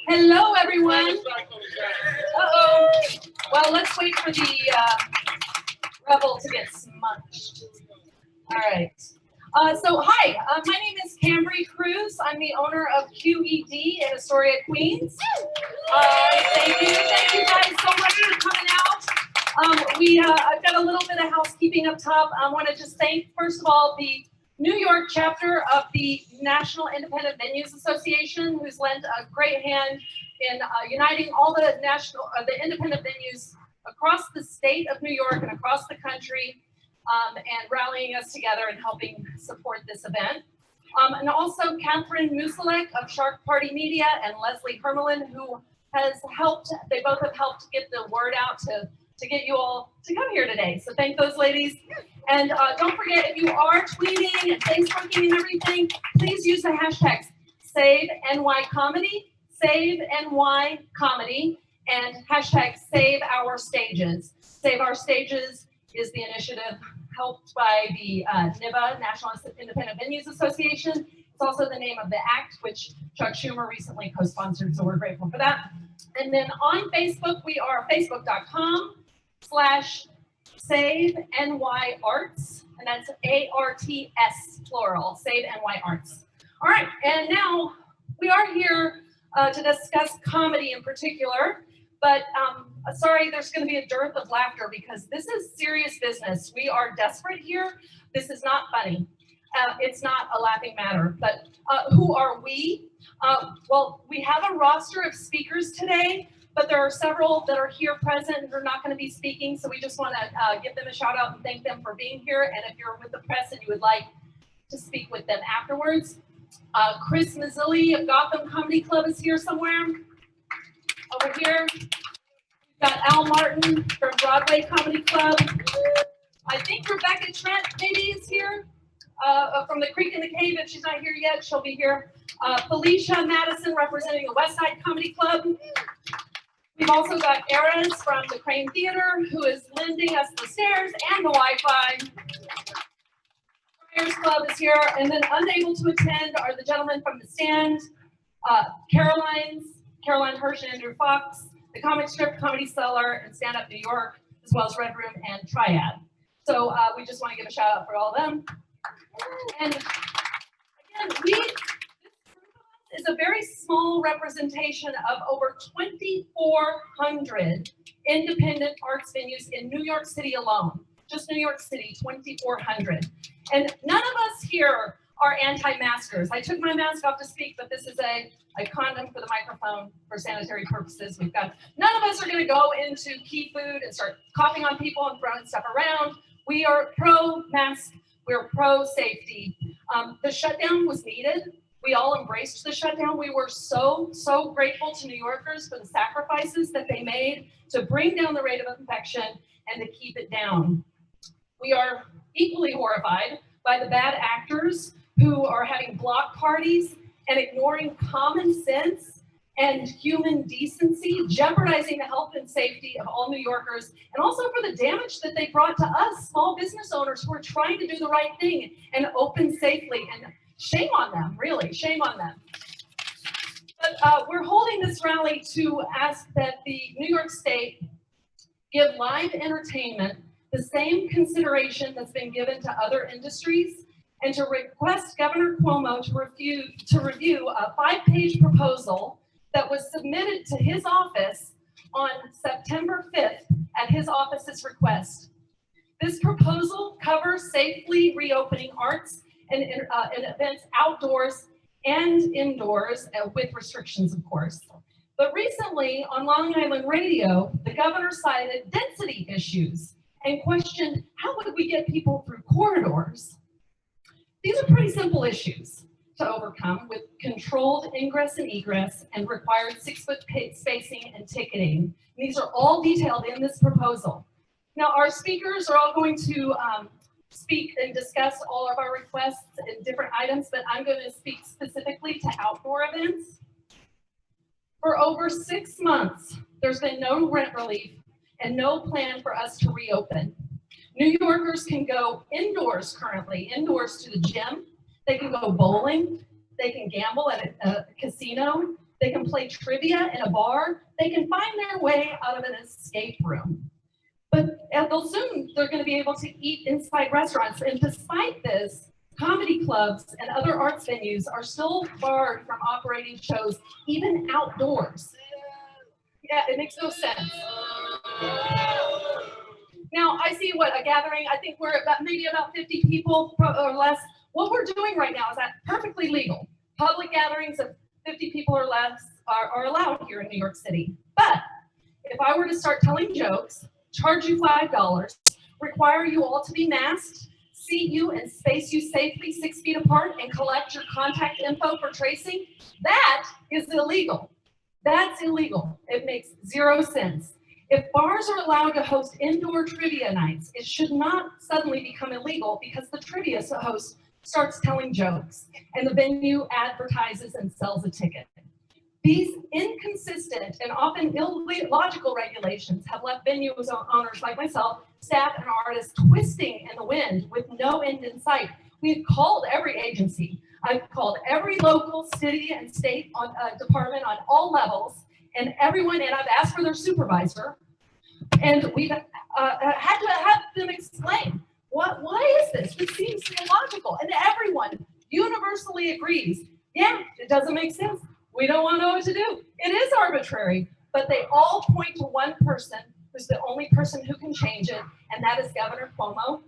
Hello, everyone. Uh-oh. Well, let's wait for the rebel to get smunched. All right. So, hi. My name is Cambry Cruz. I'm the owner of QED in Astoria, Queens. Thank you guys so much for coming out. I've got a little bit of housekeeping up top. I want to just thank, first of all, the New York chapter of the National Independent Venues Association, who's lent a great hand in uniting all the the independent venues across the state of New York and across the country, and rallying us together and helping support this event. And also Catherine Musalek of Shark Party Media and Leslie Hermelin, who has helped, they both have helped get the word out to get you all to come here today. So thank those ladies. And don't forget, if you are tweeting and Facebooking and everything, please use the hashtags SaveNYComedy, SaveNYComedy, and hashtag SaveOurStages. Save Our Stages is the initiative helped by the NIVA, National Independent Venues Association. It's also the name of the act, which Chuck Schumer recently co-sponsored, so we're grateful for that. And then on Facebook, we are facebook.com/SaveNYArts, and that's ARTS plural, Save NY Arts. All right, and now we are here to discuss comedy in particular, but sorry, there's going to be a dearth of laughter because this is serious business. We are desperate here. This is not funny. It's not a laughing matter, but who are we? Well, we have a roster of speakers today, but there are several that are here present who are not going to be speaking, so we just want to give them a shout out and thank them for being here. And if you're with the press and you would like to speak with them afterwards, Chris Mazzilli of Gotham Comedy Club is here somewhere. Over here, we've got Al Martin from Broadway Comedy Club. I think Rebecca Trent maybe is here from the Creek in the Cave. If she's not here yet, she'll be here. Felicia Madison representing the West Side Comedy Club. We've also got Eras from the Crane Theater, who is lending us the stairs and the Wi-Fi. Friars Club is here, and then unable to attend are the gentlemen from the Stand, Caroline Hirsch and Andrew Fox, the Comic Strip, Comedy Cellar, and Stand Up New York, as well as Red Room and Triad. So we just want to give a shout out for all of them. And again, this group is a very small representation of over 2,400 independent arts venues in New York City alone. Just New York City, 2,400. And none of us here are anti-maskers. I took my mask off to speak, but this is a condom for the microphone for sanitary purposes. None of us are going to go into Key Food and start coughing on people and throwing stuff around. We are pro-mask. We're pro-safety. The shutdown was needed. We all embraced the shutdown. We were so grateful to New Yorkers for the sacrifices that they made to bring down the rate of infection and to keep it down. We are equally horrified by the bad actors who are having block parties and ignoring common sense and human decency, jeopardizing the health and safety of all New Yorkers, and also for the damage that they brought to us, small business owners who are trying to do the right thing and open safely. And shame on them, really, shame on them. But we're holding this rally to ask that the New York State give live entertainment the same consideration that's been given to other industries, and to request Governor Cuomo to review a 5-page proposal that was submitted to his office on September 5th at his office's request. This proposal covers safely reopening arts and events outdoors and indoors, with restrictions, of course. But recently on Long Island Radio, the governor cited density issues and questioned how would we get people through corridors. These are pretty simple issues to overcome with controlled ingress and egress and required 6-foot spacing and ticketing. And these are all detailed in this proposal. Now, our speakers are all going to speak and discuss all of our requests and different items, but I'm going to speak specifically to outdoor events. For over 6 months, there's been no rent relief and no plan for us to reopen. New Yorkers can go indoors currently, indoors to the gym. They can go bowling. They can gamble at a casino. They can play trivia in a bar. They can find their way out of an escape room. But they're going to be able to eat inside restaurants. And despite this, comedy clubs and other arts venues are still barred from operating shows, even outdoors. Yeah, it makes no sense. Now, I see a gathering, I think we're maybe about 50 people or less. What we're doing right now is that perfectly legal. Public gatherings of 50 people or less are allowed here in New York City. But if I were to start telling jokes, charge you $5, require you all to be masked, seat you and space you safely 6 feet apart, and collect your contact info for tracing, that is illegal. That's illegal. It makes zero sense. If bars are allowed to host indoor trivia nights, it should not suddenly become illegal because the trivia host starts telling jokes and the venue advertises and sells a ticket. These inconsistent and often illogical regulations have left venue owners like myself, staff, and artists twisting in the wind with no end in sight. We've called every agency. I've called every local, city, and state department on all levels, and I've asked for their supervisor, and we've had to have them explain, why is this? This seems illogical, and everyone universally agrees, yeah, it doesn't make sense. We don't want to know what to do. It is arbitrary, but they all point to one person who's the only person who can change it, and that is Governor Cuomo,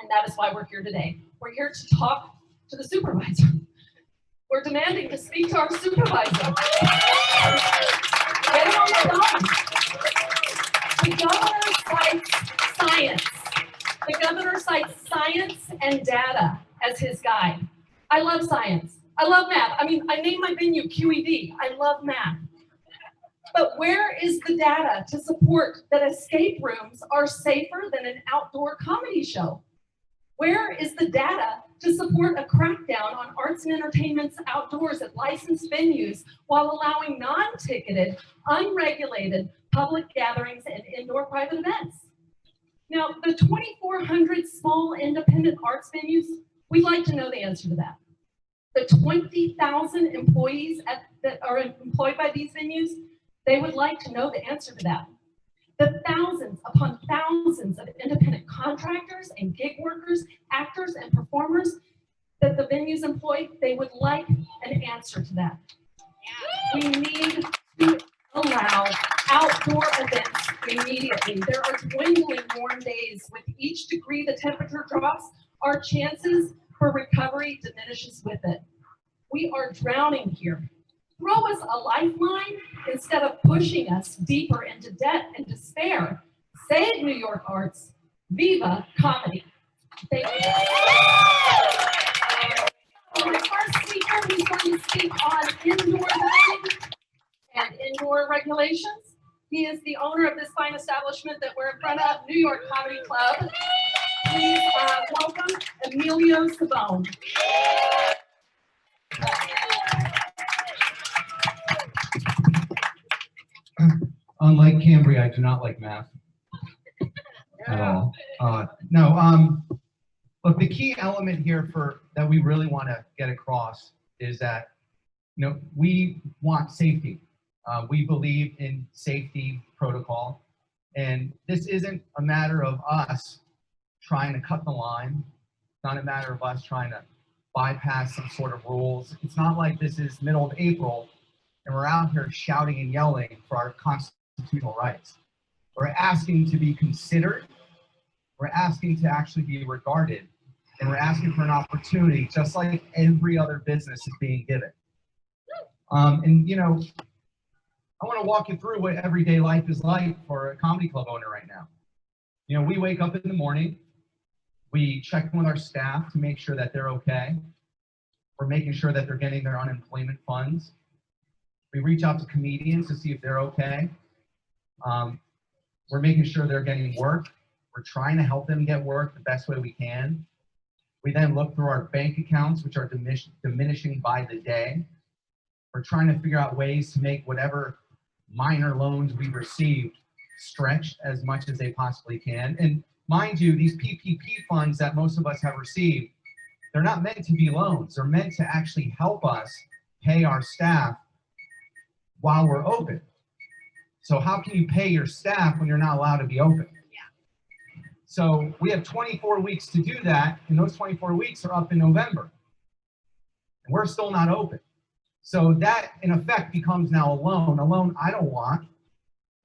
and that is why we're here today. We're here to talk to the supervisor. We're demanding to speak to our supervisor. Get him on the phone. The governor cites science. The governor cites science and data as his guide. I love science. I love math. I mean, I named my venue QED. I love math. But where is the data to support that escape rooms are safer than an outdoor comedy show? Where is the data to support a crackdown on arts and entertainments outdoors at licensed venues while allowing non-ticketed, unregulated public gatherings and indoor private events? Now, the 2,400 small independent arts venues, we'd like to know the answer to that. The 20,000 employees that are employed by these venues, they would like to know the answer to that. The thousands upon thousands of independent contractors and gig workers, actors and performers that the venues employ, they would like an answer to that. We need to allow outdoor events immediately. There are dwindling warm days. With each degree the temperature drops, our chances for recovery diminishes with it. We are drowning here. Throw us a lifeline instead of pushing us deeper into debt and despair. Save New York arts. Viva comedy. Thank you. My first speaker, he's going to speak on indoor dining and indoor regulations. He is the owner of this fine establishment that we're in front of, New York Comedy Club. Please welcome Emilio Savone. Unlike Cambria, I do not like math at all. Look, the key element here that we really want to get across is that, we want safety. We believe in safety protocol, and this isn't a matter of us trying to cut the line. It's not a matter of us trying to bypass some sort of rules. It's not like this is middle of April and we're out here shouting and yelling for our constitutional rights. We're asking to be considered. We're asking to actually be regarded. And we're asking for an opportunity just like every other business is being given. I want to walk you through what everyday life is like for a comedy club owner right now. We wake up in the morning, we check in with our staff to make sure that they're okay. We're making sure that they're getting their unemployment funds. We reach out to comedians to see if they're okay. We're making sure they're getting work. We're trying to help them get work the best way we can. We then look through our bank accounts, which are diminishing by the day. We're trying to figure out ways to make whatever minor loans we've received stretch as much as they possibly can. And mind you, these PPP funds that most of us have received, they're not meant to be loans. They're meant to actually help us pay our staff while we're open. So how can you pay your staff when you're not allowed to be open? So we have 24 weeks to do that, and those 24 weeks are up in November. And we're still not open. So that, in effect, becomes now a loan. A loan I don't want,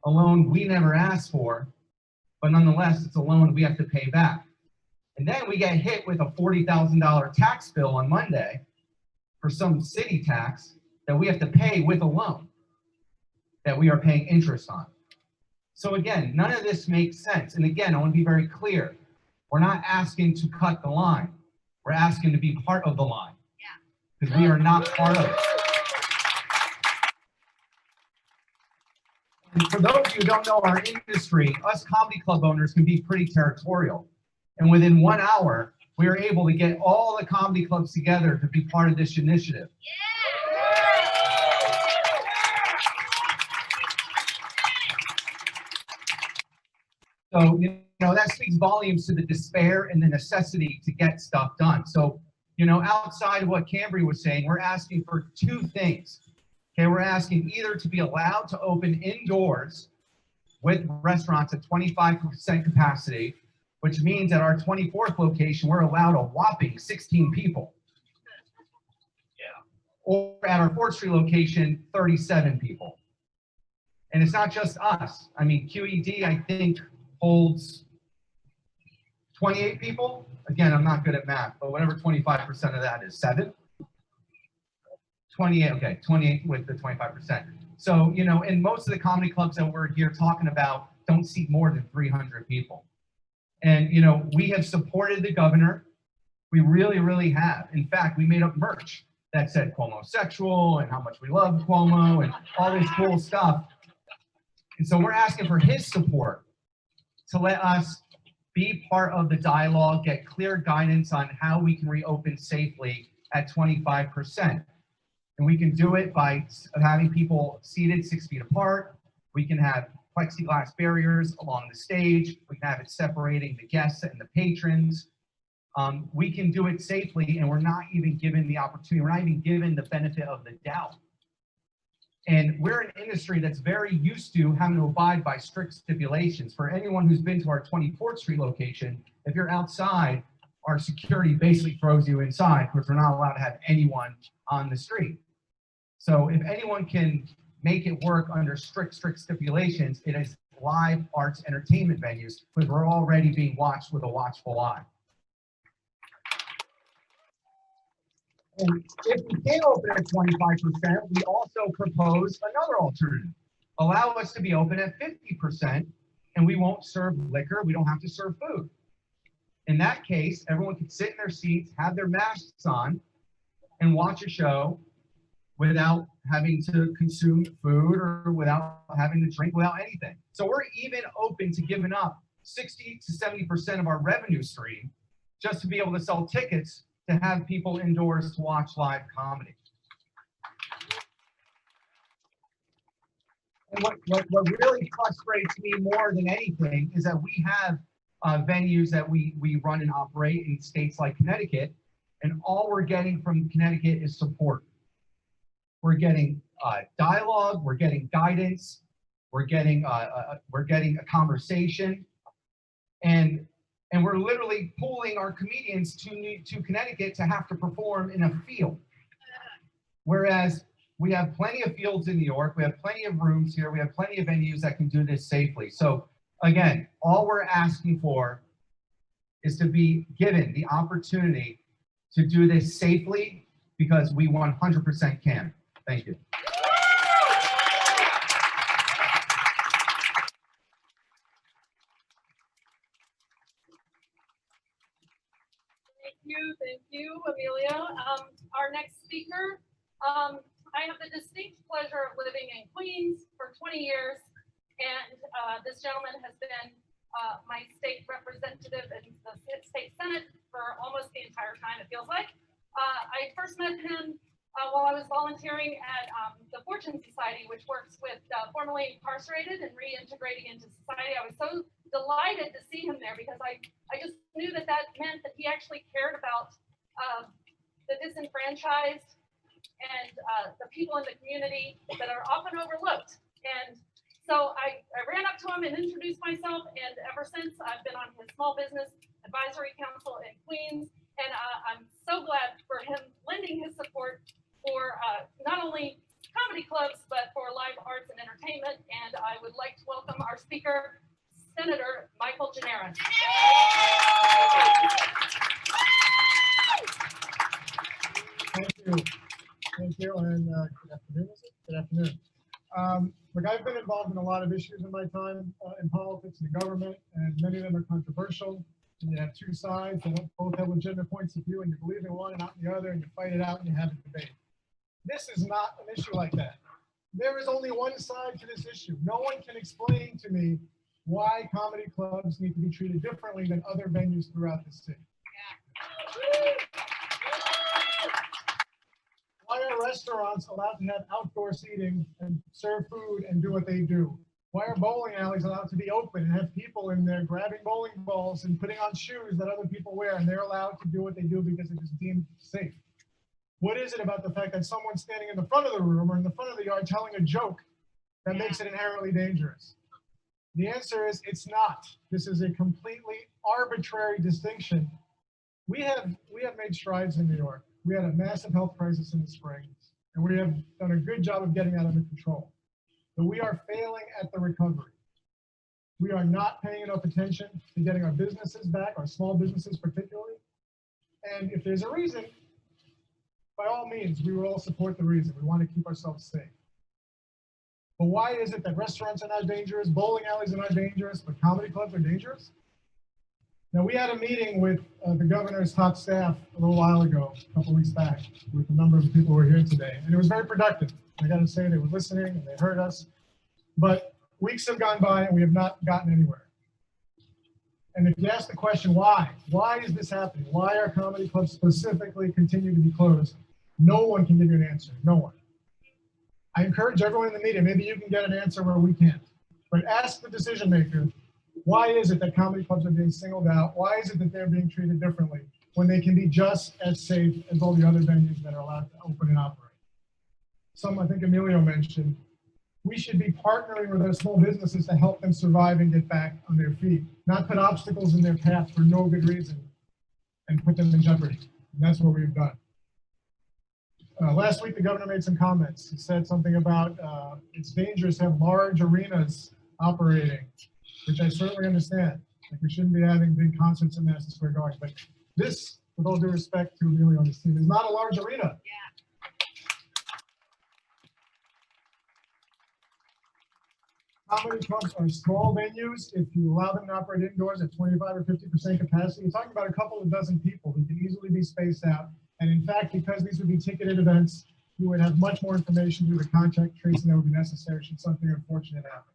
a loan we never asked for, but nonetheless, it's a loan we have to pay back. And then we get hit with a $40,000 tax bill on Monday for some city tax that we have to pay with a loan that we are paying interest on. So again, none of this makes sense. And again, I want to be very clear. We're not asking to cut the line. We're asking to be part of the line. Because we are not part of it. And for those of you who don't know our industry, us comedy club owners can be pretty territorial. And within 1 hour, we were able to get all the comedy clubs together to be part of this initiative. So, you know, that speaks volumes to the despair and the necessity to get stuff done. So, you know, outside of what Cambry was saying, we're asking for two things. Okay, we're asking either to be allowed to open indoors with restaurants at 25% capacity, which means at our 24th location, we're allowed a whopping 16 people. Or at our 4th Street location, 37 people. And it's not just us. I mean, QED, I think, holds 28 people. Again, I'm not good at math, but whatever 25% of that is, 7? 28, okay, 28 with the 25%. So, you know, and most of the comedy clubs that we're here talking about don't seat more than 300 people. And, you know, we have supported the governor. We really, really have. In fact, we made up merch that said Cuomo sexual and how much we love Cuomo and all this cool stuff. And so we're asking for his support to let us be part of the dialogue, get clear guidance on how we can reopen safely at 25%. And we can do it by having people seated 6 feet apart. We can have plexiglass barriers along the stage. We can have it separating the guests and the patrons. We can do it safely, and we're not even given the opportunity. We're not even given the benefit of the doubt. And we're an industry that's very used to having to abide by strict stipulations. For anyone who's been to our 24th Street location, if you're outside, our security basically throws you inside because we're not allowed to have anyone on the street. So if anyone can make it work under strict stipulations, it is live arts entertainment venues, because we're already being watched with a watchful eye. And if we can't open at 25%, we also propose another alternative. Allow us to be open at 50%, and we won't serve liquor. We don't have to serve food. In that case, everyone can sit in their seats, have their masks on, and watch a show without having to consume food or without having to drink, without anything. So we're even open to giving up 60 to 70% of our revenue stream just to be able to sell tickets to have people indoors to watch live comedy. And what really frustrates me more than anything is that we have venues that we run and operate in states like Connecticut, and all we're getting from Connecticut is support. We're getting dialogue, we're getting guidance, we're getting a conversation, and we're literally pulling our comedians to Connecticut to have to perform in a field. Whereas we have plenty of fields in New York, we have plenty of rooms here, we have plenty of venues that can do this safely. So again, all we're asking for is to be given the opportunity to do this safely, because we 100% can. Thank you. Thank you, Amelia. Our next speaker, I have the distinct pleasure of living in Queens for 20 years, and this gentleman has been my state representative in the state Senate for almost the entire time, it feels like. I first met him while I was volunteering at the Fortune Society, which works with formerly incarcerated and reintegrating into society. I was so delighted to see him there because I just knew that meant that he actually cared about the disenfranchised and the people in the community that are often overlooked. And so I ran up to him and introduced myself, and ever since I've been on his Small Business Advisory Council in Queens, and I'm so glad for him lending his support for not only comedy clubs, but for live arts and entertainment. And I would like to welcome our speaker, Senator Michael Gianaris. Thank you, and good afternoon. Good afternoon. Look, I've been involved in a lot of issues in my time in politics and government, and many of them are controversial. And you have two sides that both have legitimate points of view, and you believe in one and not in the other, and you fight it out and you have a debate. This is not an issue like that. There is only one side to this issue. No one can explain to me why comedy clubs need to be treated differently than other venues throughout the city. Why are restaurants allowed to have outdoor seating and serve food and do what they do? Why are bowling alleys allowed to be open and have people in there grabbing bowling balls and putting on shoes that other people wear, and they're allowed to do what they do because it is deemed safe? What is it about the fact that someone's standing in the front of the room or in the front of the yard telling a joke that makes it inherently dangerous? The answer is it's not. This is a completely arbitrary distinction. We have made strides in New York. We had a massive health crisis in the spring, and we have done a good job of getting that under control. But we are failing at the recovery. We are not paying enough attention to getting our businesses back, our small businesses particularly. And if there's a reason, by all means, we will all support the reason. We want to keep ourselves safe. But why is it that restaurants are not dangerous, bowling alleys are not dangerous, but comedy clubs are dangerous? Now, we had a meeting with the governor's top staff a little while ago, a couple weeks back, with a number of people who are here today, and it was very productive. I got to say, they were listening and they heard us, but weeks have gone by and we have not gotten anywhere. And if you ask the question, why is this happening? Why are comedy clubs specifically continue to be closed? No one can give you an answer, no one. I encourage everyone in the media, maybe you can get an answer where we can't, but ask the decision maker, why is it that comedy clubs are being singled out? Why is it that they're being treated differently when they can be just as safe as all the other venues that are allowed to open and operate? I think Emilio mentioned, we should be partnering with our small businesses to help them survive and get back on their feet, not put obstacles in their path for no good reason and put them in jeopardy. And that's what we've done. Last week, the governor made some comments. He said something about it's dangerous to have large arenas operating, which I certainly understand. Like, we shouldn't be having big concerts in Madison Square Garden, but this, with all due respect to Emilio on this team, is not a large arena. Comedy clubs are small venues. If you allow them to operate indoors at 25 or 50% capacity, you're talking about a couple of dozen people who can easily be spaced out. And in fact, because these would be ticketed events, you would have much more information through the contact tracing that would be necessary should something unfortunate happen.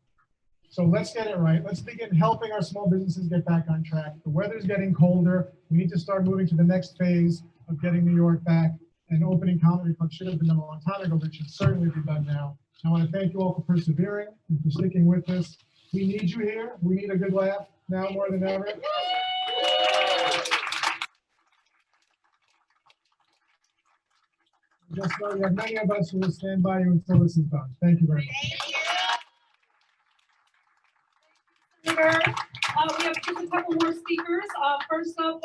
So let's get it right. Let's begin helping our small businesses get back on track. The weather's getting colder. We need to start moving to the next phase of getting New York back, and opening comedy clubs should have been done a long time ago, but should certainly be done now. I want to thank you all for persevering and for sticking with this. We need you here. We need a good laugh now more than ever. Just know you have many of us who will stand by you until this is done. Thank you very much. We have just a couple more speakers. First up,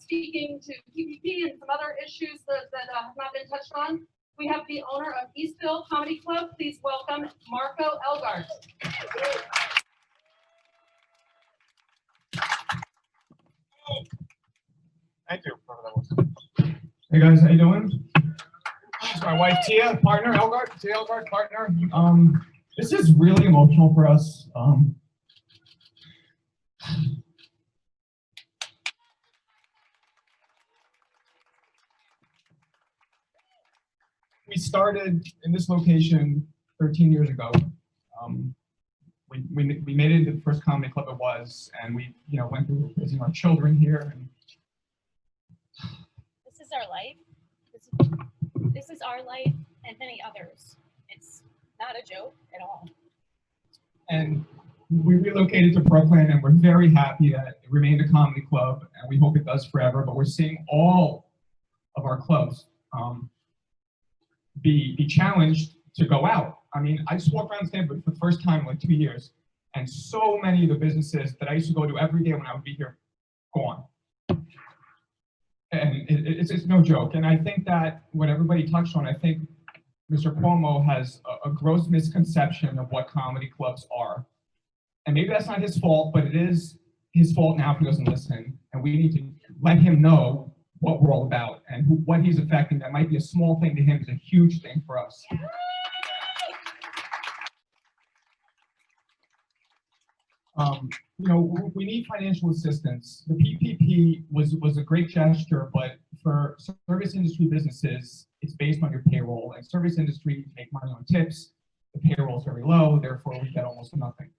speaking to PPP and some other issues that have not been touched on, we have the owner of Eastville Comedy Club. Please welcome Marco Elgart. Thank you. Hey guys, how you doing? This is my wife Tia, partner, Tia Elgart, partner. This is really emotional for us. We started in this location 13 years ago. We made it to the first comedy club it was, and we went through raising our children here. And this is our life. This is our life and many others. It's not a joke at all. And we relocated to Brooklyn, and we're very happy that it remained a comedy club, and we hope it does forever. But we're seeing all of our clubs be challenged to go out. I mean, I just walked around Stanford for the first time in like 2 years, and so many of the businesses that I used to go to every day when I would be here, gone. And it's no joke. And I think that what everybody touched on, I think Mr. Cuomo has a gross misconception of what comedy clubs are. And maybe that's not his fault, but it is his fault now if he doesn't listen. And we need to let him know what we're all about and what he's affecting. That might be a small thing to him, is a huge thing for us. You know, we need financial assistance. The PPP was a great gesture, but for service industry businesses, it's based on your payroll. And service industry make money on tips. The payroll is very low, therefore we get almost nothing.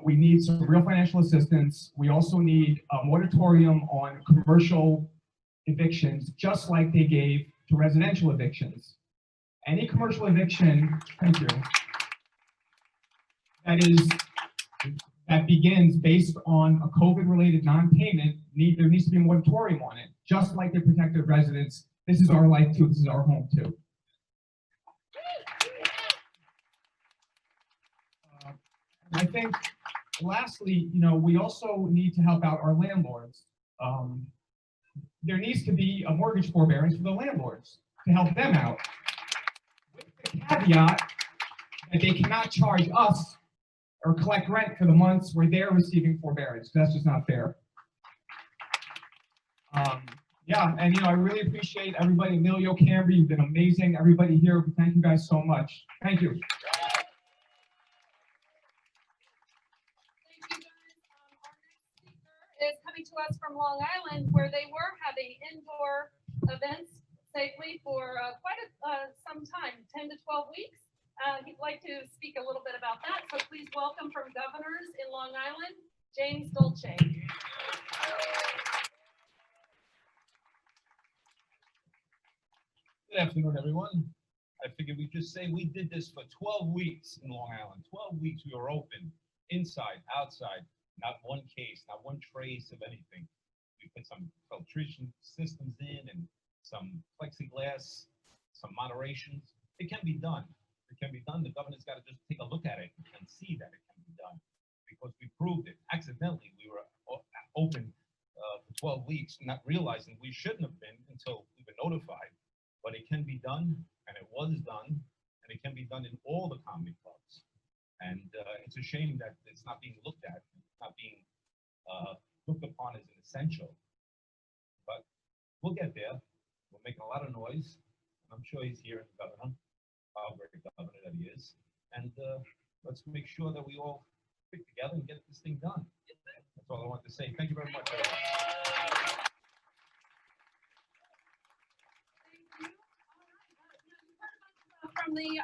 We need some real financial assistance. We also need a moratorium on commercial evictions, just like they gave to residential evictions. Any commercial eviction, thank you, that begins based on a COVID-related non-payment, there needs to be a moratorium on it, just like they protected residents. This is our life too, this is our home too. I think, lastly, you know, we also need to help out our landlords. There needs to be a mortgage forbearance for the landlords to help them out, with the caveat that they cannot charge us or collect rent for the months where they're receiving forbearance. That's just not fair. Yeah, and you know, I really appreciate everybody. Emilio, Camby, you've been amazing. Everybody here, thank you guys so much. Thank you. Is coming to us from Long Island, where they were having indoor events safely for quite some time, 10 to 12 weeks. He'd like to speak a little bit about that. So please welcome from Governors in Long Island, James Dolce. Good afternoon, everyone. I figured we'd just say we did this for 12 weeks in Long Island. 12 weeks we were open, inside, outside. Not one case, not one trace of anything. We put some filtration systems in and some plexiglass, some moderations. It can be done. It can be done. The governor's got to just take a look at it and see that it can be done, because we proved it. Accidentally, we were open for 12 weeks, not realizing we shouldn't have been until we were notified. But it can be done, and it was done, and it can be done in all the comedy clubs. And it's a shame that it's not being looked at, not being looked upon as an essential. But we'll get there. We're making a lot of noise. And I'm sure he's hearing the governor, how great governor that he is. And let's make sure that we all stick together and get this thing done. That's all I want to say. Thank you very much, everyone. From the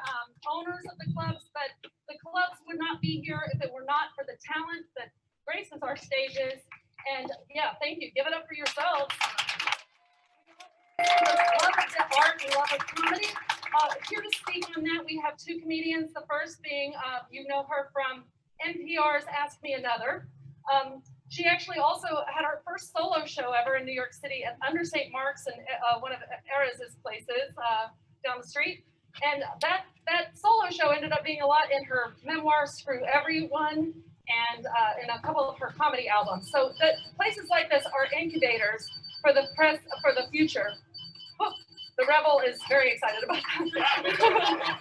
owners of the clubs, but the clubs would not be here if it were not for the talent that graces our stages. And yeah, thank you. Give it up for yourselves. Love of art, we love of comedy. Here to speak on that, we have two comedians. The first being, you know her from NPR's Ask Me Another. She actually also had her first solo show ever in New York City at under St. Mark's and one of Eris's places down the street. And that solo show ended up being a lot in her memoir, Screw Everyone, and in a couple of her comedy albums. So places like this are incubators for the future. Oh, the Rebel is very excited about that.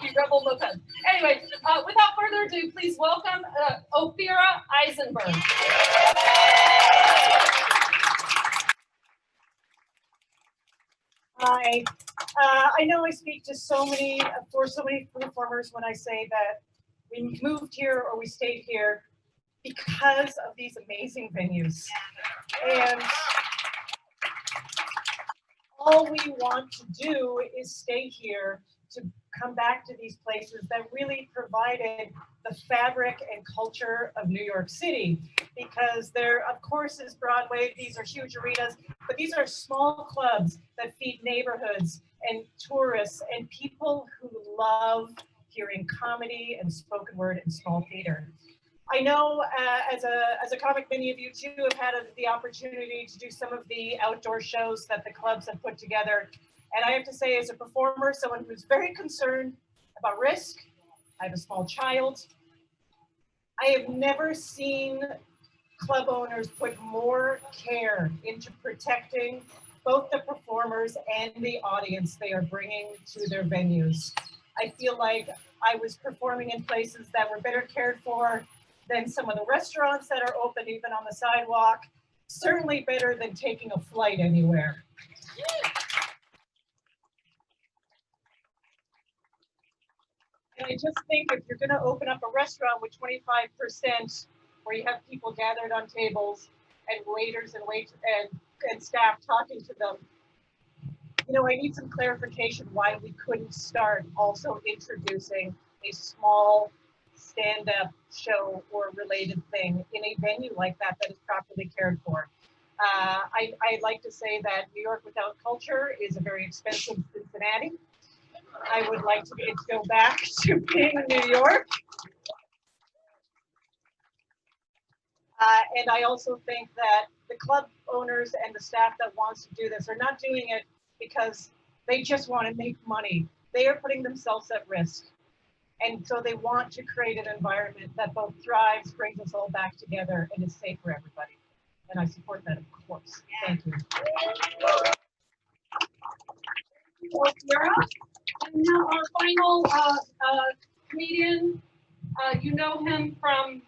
The Rebel moped. Anyway, without further ado, please welcome Ophira Eisenberg. Hi. I know I speak to for so many performers when I say that we moved here or we stayed here because of these amazing venues. And all we want to do is stay here, to come back to these places that really provided the fabric and culture of New York City. Because there, of course, is Broadway. These are huge arenas, but these are small clubs that feed neighborhoods and tourists and people who love hearing comedy and spoken word and small theater. I know as a comic, many of you too have had the opportunity to do some of the outdoor shows that the clubs have put together. And I have to say, as a performer, someone who's very concerned about risk, I have a small child. I have never seen club owners put more care into protecting both the performers and the audience they are bringing to their venues. I feel like I was performing in places that were better cared for than some of the restaurants that are open even on the sidewalk. Certainly better than taking a flight anywhere. And I just think if you're going to open up a restaurant with 25%, where you have people gathered on tables and waiters and staff talking to them, you know, I need some clarification why we couldn't start also introducing a small stand-up show or related thing in a venue like that that is properly cared for. I'd like to say that New York without culture is a very expensive Cincinnati. I would like to go back to being New York. And I also think that the club owners and the staff that wants to do this are not doing it because they just want to make money. They are putting themselves at risk. And so they want to create an environment that both thrives, brings us all back together, and is safe for everybody. And I support that, of course. Thank you. And now our final comedian, you know him from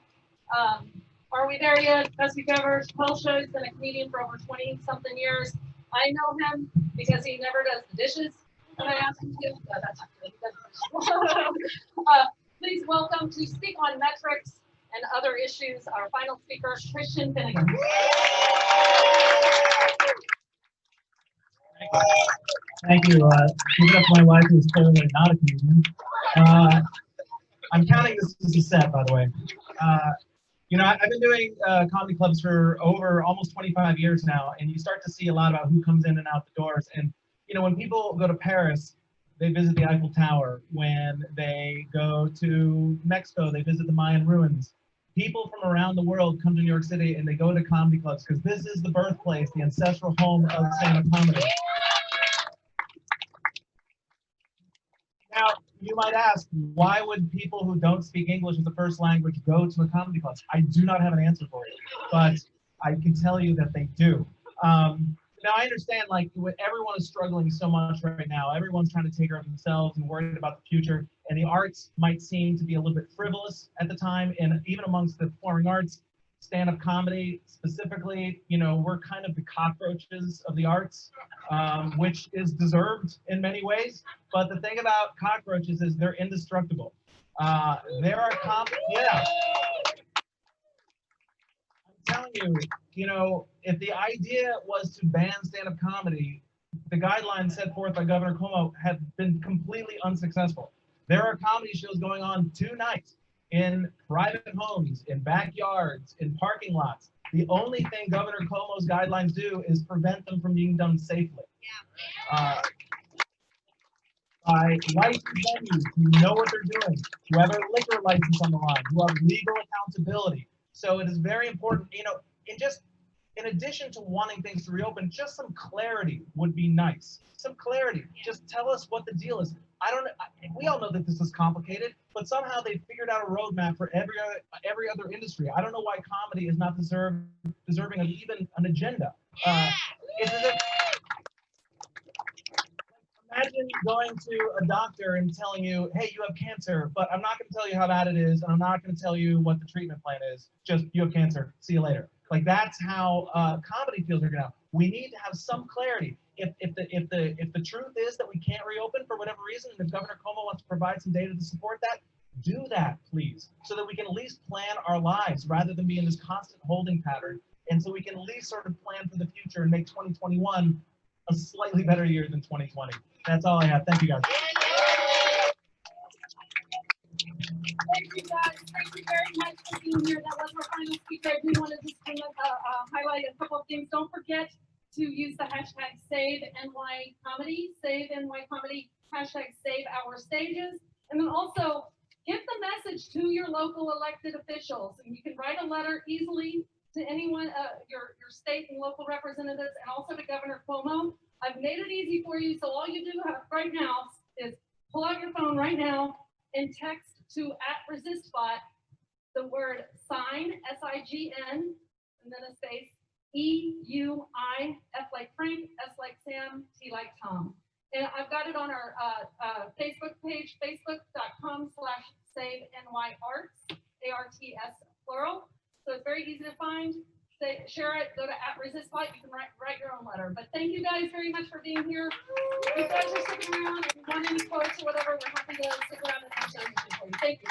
Are We There Yet? Bessie Beavers, Pell Show. He's been a comedian for over 20-something years. I know him because he never does the dishes when I ask him to. No, that's not good. He does. Please welcome to speak on metrics and other issues, our final speaker, Christian Finnegan. Thank you. Keep it up, my wife is clearly not a comedian. I'm counting this as a set, by the way. You know, I've been doing comedy clubs for over almost 25 years now, and you start to see a lot about who comes in and out the doors. And, you know, when people go to Paris, they visit the Eiffel Tower. When they go to Mexico, they visit the Mayan ruins. People from around the world come to New York City and they go to comedy clubs because this is the birthplace, the ancestral home of stand-up comedy. Now, you might ask, why would people who don't speak English as a first language go to a comedy club? I do not have an answer for you, but I can tell you that they do. Now, I understand, like, everyone is struggling so much right now. Everyone's trying to take care of themselves and worried about the future, and the arts might seem to be a little bit frivolous at the time, and even amongst the performing arts, stand-up comedy specifically, you know, we're kind of the cockroaches of the arts, which is deserved in many ways. But the thing about cockroaches is they're indestructible. There are yeah. I'm telling you, you know, if the idea was to ban stand-up comedy, the guidelines set forth by Governor Cuomo have been completely unsuccessful. There are comedy shows going on tonight in private homes, in backyards, in parking lots. The only thing Governor Cuomo's guidelines do is prevent them from being done safely. By licensed venues who know what they're doing, who have a liquor license on the line, who have legal accountability. So it is very important, you know, in addition to wanting things to reopen, just some clarity would be nice. Some clarity. Just tell us what the deal is. We all know that this is complicated, but somehow they figured out a roadmap for every other industry. I don't know why comedy is not deserving of even an agenda. Imagine going to a doctor and telling you, hey, you have cancer, but I'm not going to tell you how bad it is, and I'm not going to tell you what the treatment plan is. Just, you have cancer. See you later. Like, that's how comedy feels right now. We need to have some clarity. If the truth is that we can't reopen for whatever reason, and if Governor Cuomo wants to provide some data to support that, do that, please, so that we can at least plan our lives rather than be in this constant holding pattern, and so we can at least sort of plan for the future and make 2021 a slightly better year than 2020. That's all I have. Thank you, guys. Thank you, guys. Thank you very much for being here. That was our final speaker. I do want to just highlight a couple of things. Don't forget to use the hashtag #SaveNYComedy, #SaveNYComedy, #SaveOurStages. And then also give the message to your local elected officials. And you can write a letter easily to anyone, your state and local representatives, and also to Governor Cuomo. I've made it easy for you, so all you do right now is pull out your phone right now and text to @ResistBot the word sign, S-I-G-N, and then a space, E-U-I, F like Frank, S like Sam, T like Tom. And I've got it on our Facebook page, facebook.com/SaveNYArts, A-R-T-S plural. So it's very easy to find. Share it, go to @ResistBot, you can write your own letter. But thank you guys very much for being here. If you guys are sticking around, if you want any quotes or whatever, we're happy to stick around and answer anything for you. Thank you.